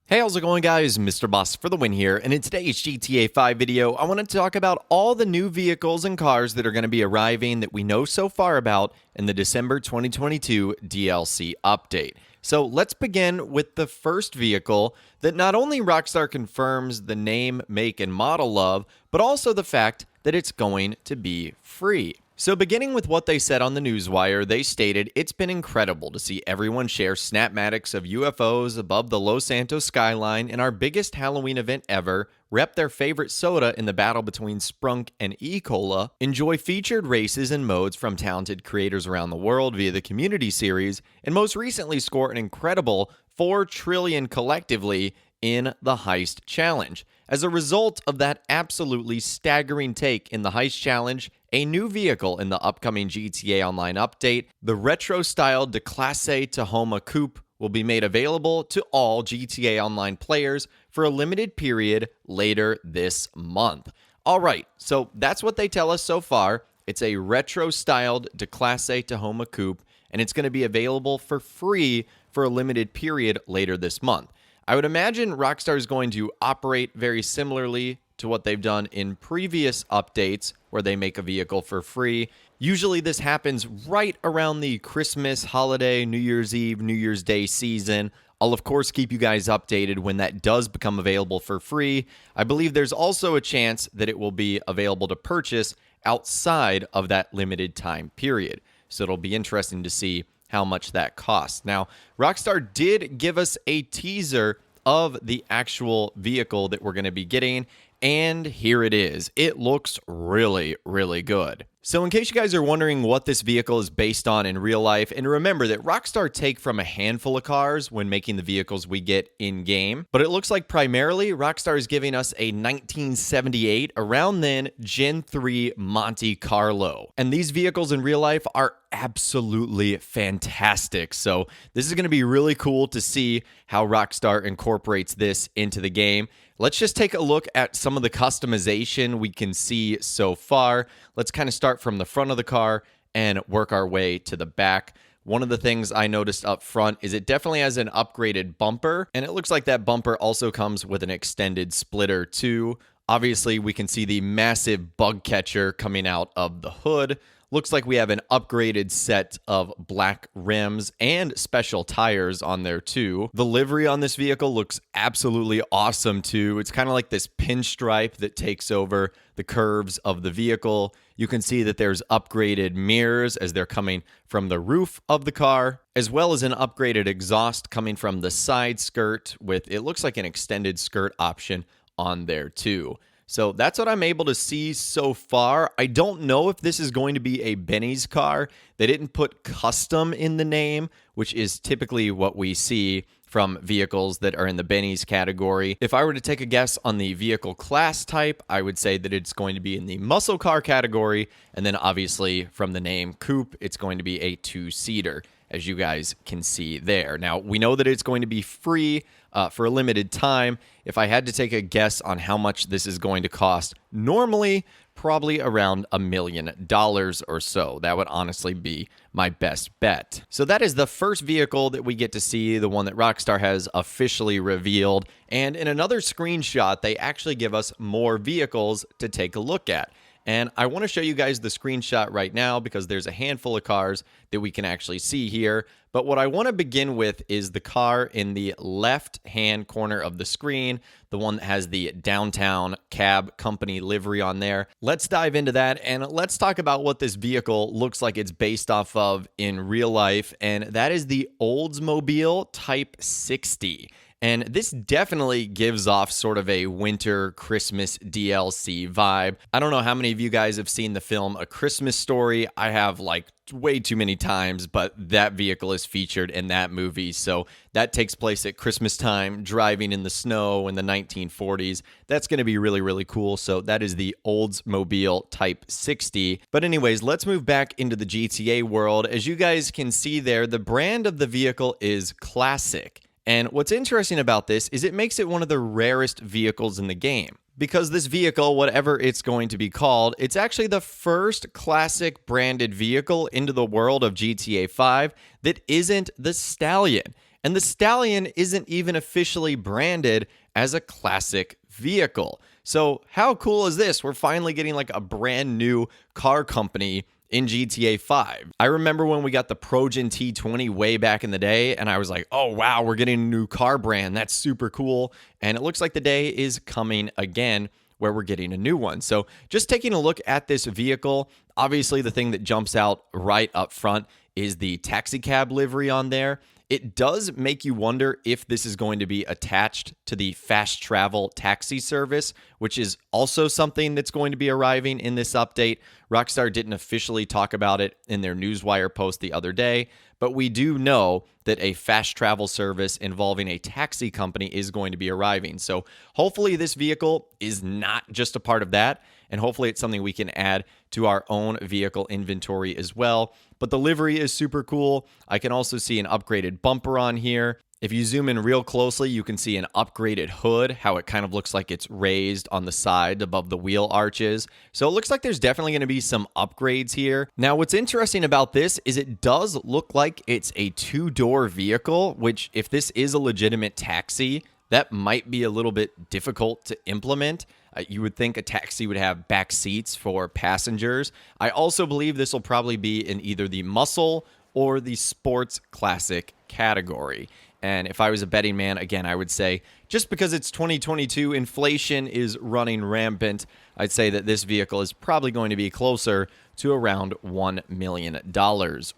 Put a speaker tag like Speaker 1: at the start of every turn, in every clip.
Speaker 1: Hey, how's it going, guys? Mr. Boss for the win here, and in today's GTA 5 video, I want to talk about all the new vehicles and cars that are going to be arriving that we know so far about in the December 2022 DLC update. So let's begin with the first vehicle that not only Rockstar confirms the name, make, and model of, but also the fact that it's going to be free. So beginning with what they said on the newswire, they stated, "It's been incredible to see everyone share snapmatics of UFOs above the Los Santos skyline in our biggest Halloween event ever, rep their favorite soda in the battle between Sprunk and E-Cola, enjoy featured races and modes from talented creators around the world via the community series, and most recently score an incredible 4 trillion collectively in the Heist Challenge. As a result of that absolutely staggering take in the Heist Challenge, a new vehicle in the upcoming GTA Online update, the retro-styled Declasse Tahoma Coupe, will be made available to all GTA Online players for a limited period later this month." All right, so that's what they tell us so far. It's a retro-styled Declasse Tahoma Coupe, and it's going to be available for free for a limited period later this month. I would imagine Rockstar is going to operate very similarly to what they've done in previous updates where they make a vehicle for free. Usually this happens right around the Christmas holiday, New Year's Eve, New Year's Day season. I'll of course keep you guys updated when that does become available for free. I believe there's also a chance that it will be available to purchase outside of that limited time period. So it'll be interesting to see how much that costs. Now, Rockstar did give us a teaser of the actual vehicle that we're going to be getting, and here it is. It looks really, really good. So in case you guys are wondering what this vehicle is based on in real life, and remember that Rockstar take from a handful of cars when making the vehicles we get in-game, but it looks like primarily Rockstar is giving us a 1978, around then, Gen 3 Monte Carlo. And these vehicles in real life are absolutely fantastic. So this is going to be really cool to see how Rockstar incorporates this into the game. Let's just take a look at some of the customization we can see so far. Let's kind of start from the front of the car and work our way to the back. One of the things I noticed up front is it definitely has an upgraded bumper, and it looks like that bumper also comes with an extended splitter too. Obviously, we can see the massive bug catcher coming out of the hood. Looks like we have an upgraded set of black rims and special tires on there too. The livery on this vehicle looks absolutely awesome too. It's kind of like this pinstripe that takes over the curves of the vehicle. You can see that there's upgraded mirrors as they're coming from the roof of the car, as well as an upgraded exhaust coming from the side skirt with, it looks like, an extended skirt option on there too. So that's what I'm able to see so far. I don't know if this is going to be a Benny's car. They didn't put custom in the name, which is typically what we see from vehicles that are in the Benny's category. If I were to take a guess on the vehicle class type, I would say that it's going to be in the muscle car category. And then obviously from the name coupe, it's going to be a 2-seater, as you guys can see there. Now, we know that it's going to be free for a limited time. If I had to take a guess on how much this is going to cost, normally probably around $1 million or so. That would honestly be my best bet. So that is the first vehicle that we get to see, the one that Rockstar has officially revealed. And in another screenshot, they actually give us more vehicles to take a look at. And I want to show you guys the screenshot right now because there's a handful of cars that we can actually see here. But what I want to begin with is the car in the left-hand corner of the screen, the one that has the Downtown Cab Company livery on there. Let's dive into that and let's talk about what this vehicle looks like it's based off of in real life. And that is the Oldsmobile Type 60. And this definitely gives off sort of a winter Christmas DLC vibe. I don't know how many of you guys have seen the film A Christmas Story. I have like way too many times, but that vehicle is featured in that movie. So that takes place at Christmas time, driving in the snow in the 1940s. That's going to be really, really cool. So that is the Oldsmobile Type 60. But anyways, let's move back into the GTA world. As you guys can see there, the brand of the vehicle is Classic. And what's interesting about this is it makes it one of the rarest vehicles in the game. Because this vehicle, whatever it's going to be called, it's actually the first classic branded vehicle into the world of GTA 5 that isn't the Stallion. And the Stallion isn't even officially branded as a classic vehicle. So how cool is this? We're finally getting like a brand new car company in GTA 5. I remember when we got the Progen T20 way back in the day, and I was like, oh wow, we're getting a new car brand. That's super cool. And it looks like the day is coming again where we're getting a new one. So just taking a look at this vehicle, obviously the thing that jumps out right up front is the taxi cab livery on there. It does make you wonder if this is going to be attached to the fast travel taxi service, which is also something that's going to be arriving in this update. Rockstar didn't officially talk about it in their Newswire post the other day, but we do know that a fast travel service involving a taxi company is going to be arriving. So hopefully this vehicle is not just a part of that, and hopefully it's something we can add to our own vehicle inventory as well. But the livery is super cool. I can also see an upgraded bumper on here. If you zoom in real closely, you can see an upgraded hood, how it kind of looks like it's raised on the side above the wheel arches. So it looks like there's definitely going to be some upgrades here. Now, what's interesting about this is it does look like it's a two-door vehicle, which if this is a legitimate taxi, that might be a little bit difficult to implement. You would think a taxi would have back seats for passengers. I also believe this will probably be in either the muscle or the sports classic category. And if I was a betting man, again, I would say just because it's 2022, inflation is running rampant, I'd say that this vehicle is probably going to be closer to around $1 million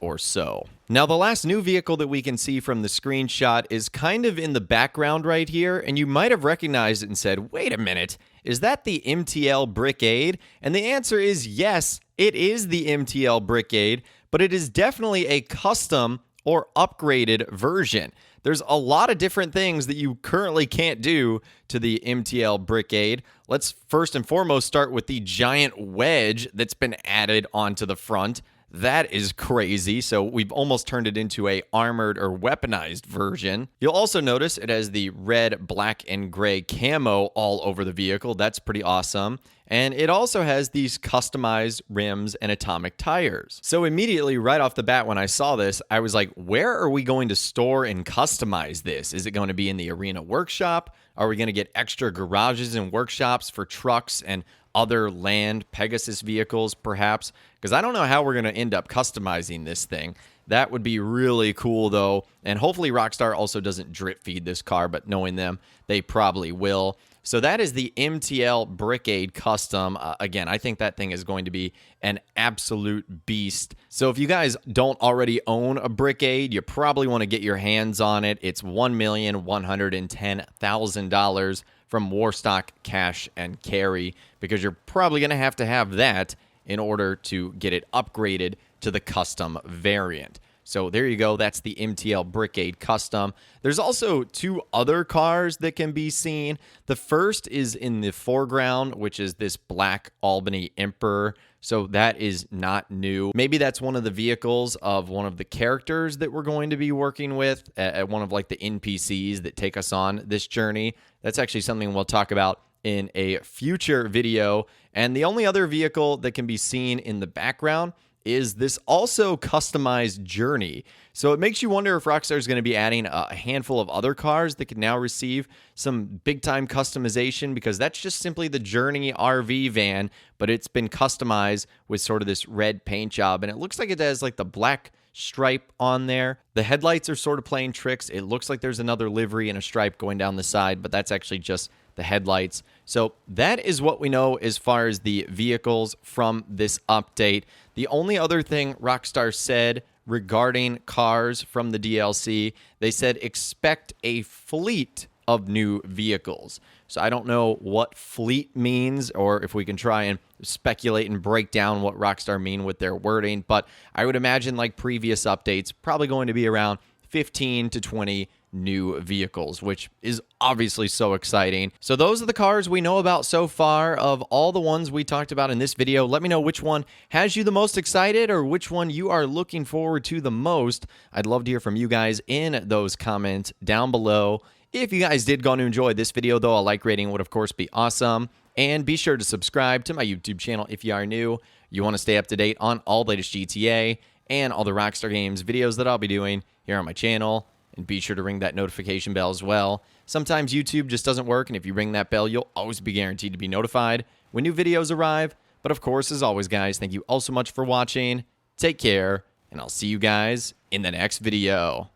Speaker 1: or so. Now, the last new vehicle that we can see from the screenshot is kind of in the background right here, and you might have recognized it and said, wait a minute, is that the MTL Brickade? And the answer is yes, it is the MTL Brickade, but it is definitely a custom or upgraded version. There's a lot of different things that you currently can't do to the MTL Brickade. Let's first and foremost start with the giant wedge that's been added onto the front. That is crazy. So we've almost turned it into a armored or weaponized version. You'll also notice it has the red, black, and gray camo all over the vehicle. That's pretty awesome. And it also has these customized rims and atomic tires. So immediately right off the bat when I saw this, I was like, where are we going to store and customize this? Is it going to be in the arena workshop? Are we going to get extra garages and workshops for trucks and other land Pegasus vehicles perhaps? Because I don't know how we're going to end up customizing this thing. That would be really cool though. And hopefully Rockstar also doesn't drip feed this car, but knowing them, they probably will. So that is the MTL Brickade Custom. Again, I think that thing is going to be an absolute beast. So if you guys don't already own a Brickade, you probably want to get your hands on it. It's $1,110,000 from Warstock Cash and Carry, because you're probably going to have that in order to get it upgraded to the custom variant. So there you go. That's the MTL Brickade Custom. There's also two other cars that can be seen. The first is in the foreground, which is this black Albany Emperor. So that is not new. Maybe that's one of the vehicles of one of the characters that we're going to be working with at one of like the NPCs that take us on this journey. That's actually something we'll talk about in a future video. And the only other vehicle that can be seen in the background is this also customized Journey. So it makes you wonder if Rockstar is going to be adding a handful of other cars that can now receive some big-time customization, because that's just simply the Journey RV van, but it's been customized with sort of this red paint job, and it looks like it has like the black stripe on there. The headlights are sort of playing tricks. It looks like there's another livery and a stripe going down the side, but that's actually just the headlights. So that is what we know as far as the vehicles from this update. The only other thing Rockstar said regarding cars from the DLC, they said expect a fleet of new vehicles. So I don't know what fleet means, or if we can try and speculate and break down what Rockstar mean with their wording, but I would imagine, like previous updates, probably going to be around 15 to 20 new vehicles, which is obviously so exciting. So those are the cars we know about so far. Of all the ones we talked about in this video, let me know which one has you the most excited, or which one you are looking forward to the most. I'd love to hear from you guys in those comments down below. If you guys did go on to enjoy this video, though, a like rating would of course be awesome. And be sure to subscribe to my YouTube channel if you are new. You want to stay up to date on all the latest GTA and all the Rockstar Games videos that I'll be doing here on my channel. and be sure to ring that notification bell as well. Sometimes YouTube just doesn't work, and if you ring that bell, you'll always be guaranteed to be notified when new videos arrive. But of course, as always, guys, thank you all so much for watching. Take care, and I'll see you guys in the next video.